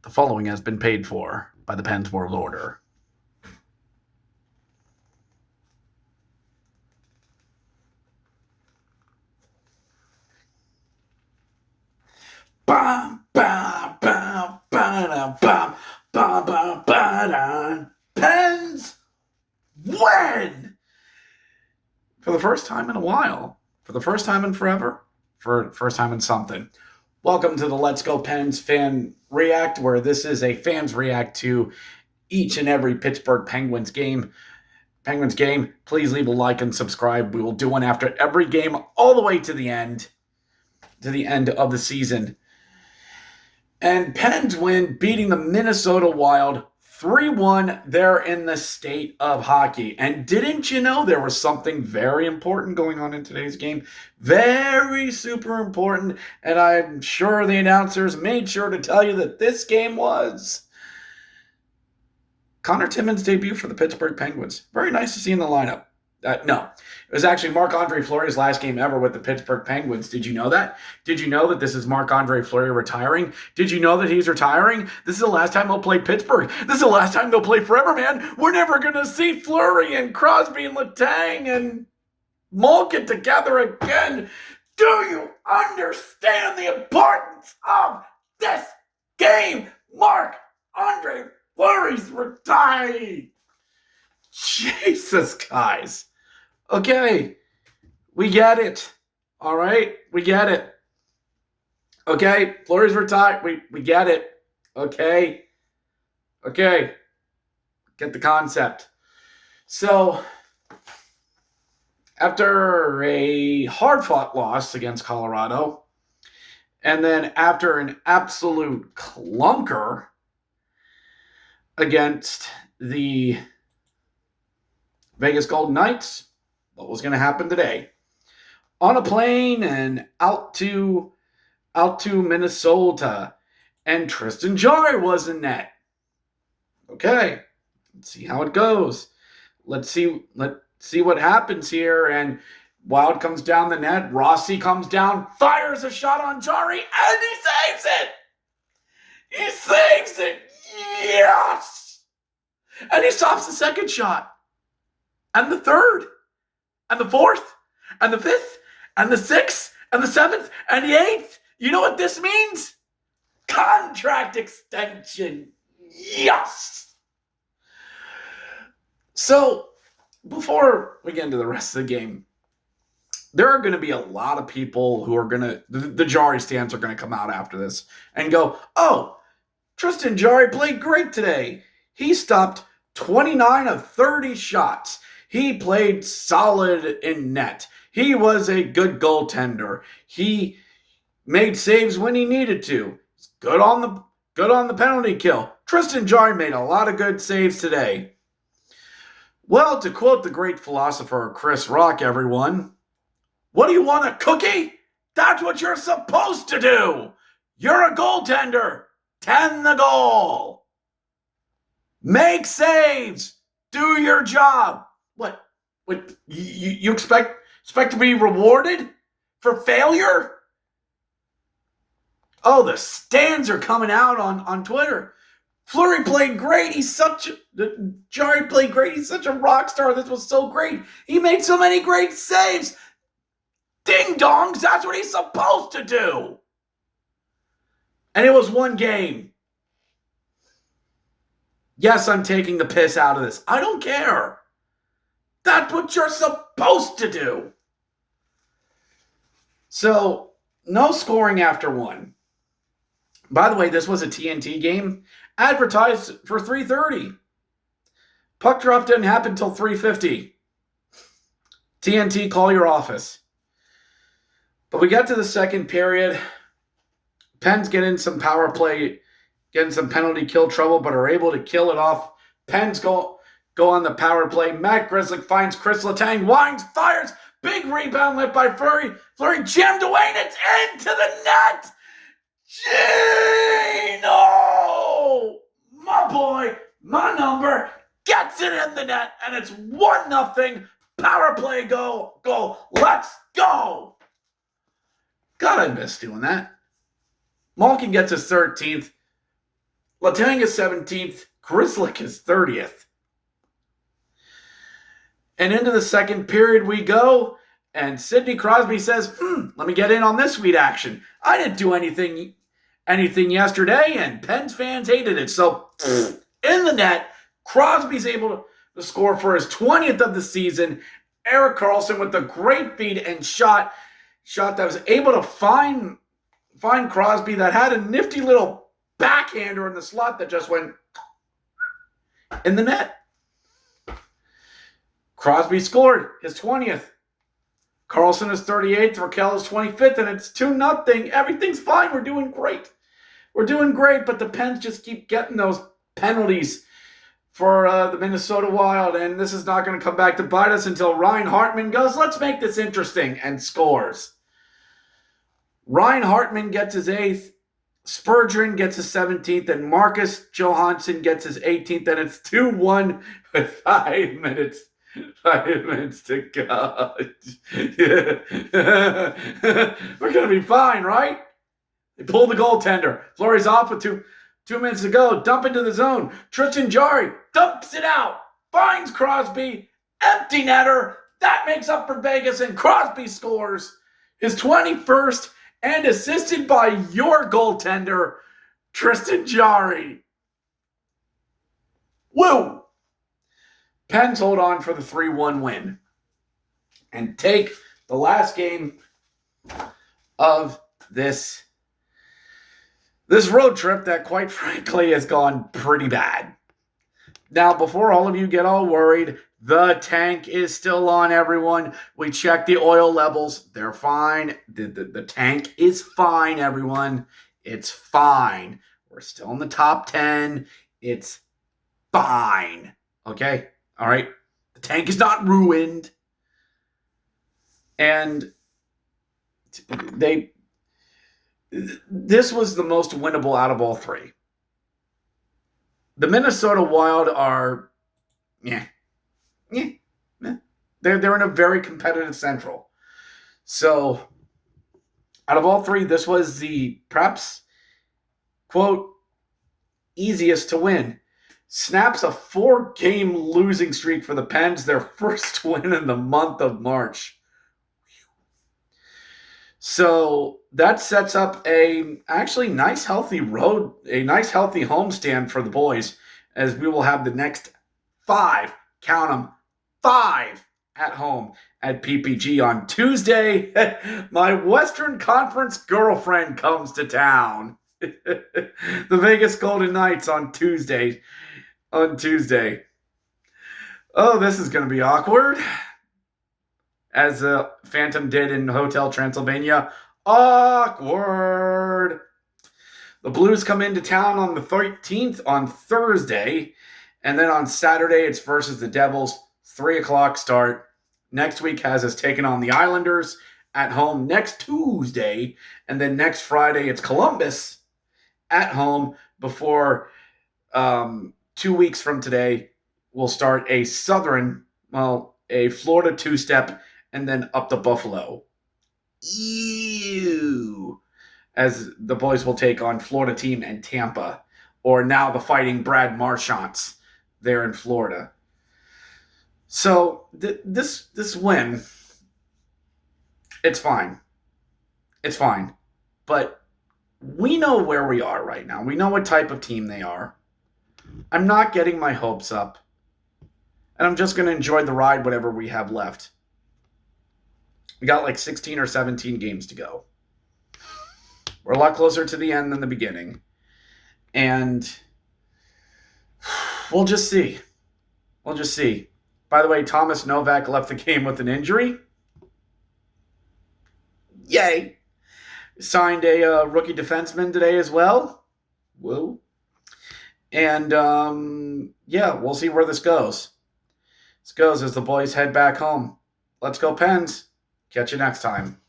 The following has been paid for by the Pens World Order. Bam, bam, bam, bam, bam, bam, bam, bam. Pens win! For the first time in a while. For the first time in forever. For first time in something. Welcome to the Let's Go Pens Fan React, where this is a fans react to each and every Pittsburgh Penguins game. Please leave a like and subscribe. We will do one after every game all the way to the end of the season. And Pens win, beating the Minnesota Wild 3-1 there in the state of hockey. And didn't you know there was something very important going on in today's game? Very super important. And I'm sure the announcers made sure to tell you that this game was Connor Timmins' debut for the Pittsburgh Penguins. Very nice to see in the lineup. No, it was actually Marc-Andre Fleury's last game ever with the Pittsburgh Penguins. Did you know that? Did you know that this is Marc-Andre Fleury retiring? Did you know that he's retiring? This is the last time he'll play Pittsburgh. This is the last time they'll play forever, man. We're never going to see Fleury and Crosby and Letang and Malkin together again. Do you understand the importance of this game? Marc-Andre Fleury's retired. Jesus, guys. Okay, we get it. All right, we get it. Okay, Fleury's retired. We get it. Okay, get the concept. So, after a hard-fought loss against Colorado, and then after an absolute clunker against the Vegas Golden Knights, what was going to happen today? On a plane and out to Minnesota, and Tristan Jarry was in net. Okay, let's see how it goes. Let's see what happens here. And Wild comes down the net. Rossi comes down, fires a shot on Jarry, and he saves it. He saves it. Yes. And he stops the second shot. And the third, and the fourth, and the fifth, and the sixth, and the seventh, and the eighth. You know what this means? Contract extension. Yes. So, before we get into the rest of the game, there are going to be a lot of people who are going to, the Jarry stands are going to come out after this and go, oh, Tristan Jarry played great today. He stopped 29 of 30 shots. He played solid in net. He was a good goaltender. He made saves when he needed to. He's good on the penalty kill. Tristan Jarry made a lot of good saves today. Well, to quote the great philosopher Chris Rock, everyone, what do you want, a cookie? That's what you're supposed to do. You're a goaltender. Tend the goal. Make saves. Do your job. What you expect to be rewarded for failure? Oh, the stands are coming out on Twitter. Fleury played great. Jarry played great. He's such a rock star. This was so great. He made so many great saves. Ding dongs, that's what he's supposed to do. And it was one game. Yes, I'm taking the piss out of this. I don't care. That's what you're supposed to do. So, no scoring after one. By the way, this was a TNT game advertised for 3:30. Puck drop didn't happen until 3:50. TNT, call your office. But we got to the second period. Pens get in some power play, getting some penalty kill trouble, but are able to kill it off. Pens go on the power play. Matt Grzelcyk finds Chris Letang, winds, fires, big rebound left by Fleury. Fleury jammed away, and it's into the net. Gino, my boy, my number, gets it in the net, and it's 1-0. Power play goal. Let's go. God, I miss doing that. Malkin gets his 13th. Letang is 17th. Grzelcyk is 30th. And into the second period we go, and Sidney Crosby says, let me get in on this sweet action. I didn't do anything yesterday, and Pens fans hated it. So in the net, Crosby's able to score for his 20th of the season. Erik Karlsson with a great feed and shot that was able to find Crosby, that had a nifty little backhander in the slot that just went in the net. Crosby scored his 20th. Karlsson is 38th. Raquel is 25th, and it's 2-0. Everything's fine. We're doing great. But the Pens just keep getting those penalties for the Minnesota Wild, and this is not going to come back to bite us until Ryan Hartman goes, let's make this interesting, and scores. Ryan Hartman gets his 8th. Spurgeon gets his 17th, and Marcus Johansson gets his 18th, and it's 2-1 with 5 minutes. 5 minutes to go. We're going to be fine, right? They pull the goaltender. Fluery's off with 2 minutes to go. Dump into the zone. Tristan Jarry dumps it out. Finds Crosby. Empty netter. That makes up for Vegas, and Crosby scores his 21st and assisted by your goaltender, Tristan Jarry. Woo! Pens hold on for the 3-1 win and take the last game of this road trip that, quite frankly, has gone pretty bad. Now, before all of you get all worried, the tank is still on, everyone. We checked the oil levels. They're fine. The tank is fine, everyone. It's fine. We're still in the top 10. It's fine. Okay? All right? The tank is not ruined. And this was the most winnable out of all three. The Minnesota Wild are, they're in a very competitive Central. So, out of all three, this was the perhaps, quote, easiest to win. Snaps a 4-game losing streak for the Pens, their first win in the month of March. So that sets up a actually nice healthy homestand for the boys, as we will have the next 5, count them, 5 at home at PPG on Tuesday. My Western Conference girlfriend comes to town. The Vegas Golden Knights on Tuesday. Oh, this is going to be awkward. As Phantom did in Hotel Transylvania. Awkward. The Blues come into town on the 13th on Thursday. And then on Saturday, it's versus the Devils. 3 o'clock start. Next week has us taking on the Islanders at home next Tuesday. And then next Friday, it's Columbus at home before 2 weeks from today, we'll start a Florida 2-step and then up to Buffalo. Ew. As the boys will take on Florida team and Tampa, or now the Fighting Brad Marchands there in Florida. So this win, it's fine. It's fine. But we know where we are right now. We know what type of team they are. I'm not getting my hopes up. And I'm just going to enjoy the ride, whatever we have left. We got like 16 or 17 games to go. We're a lot closer to the end than the beginning. And we'll just see. By the way, Thomas Novak left the game with an injury. Yay. Signed a rookie defenseman today as well. Woo. And, we'll see where this goes. This goes as the boys head back home. Let's go, Pens. Catch you next time.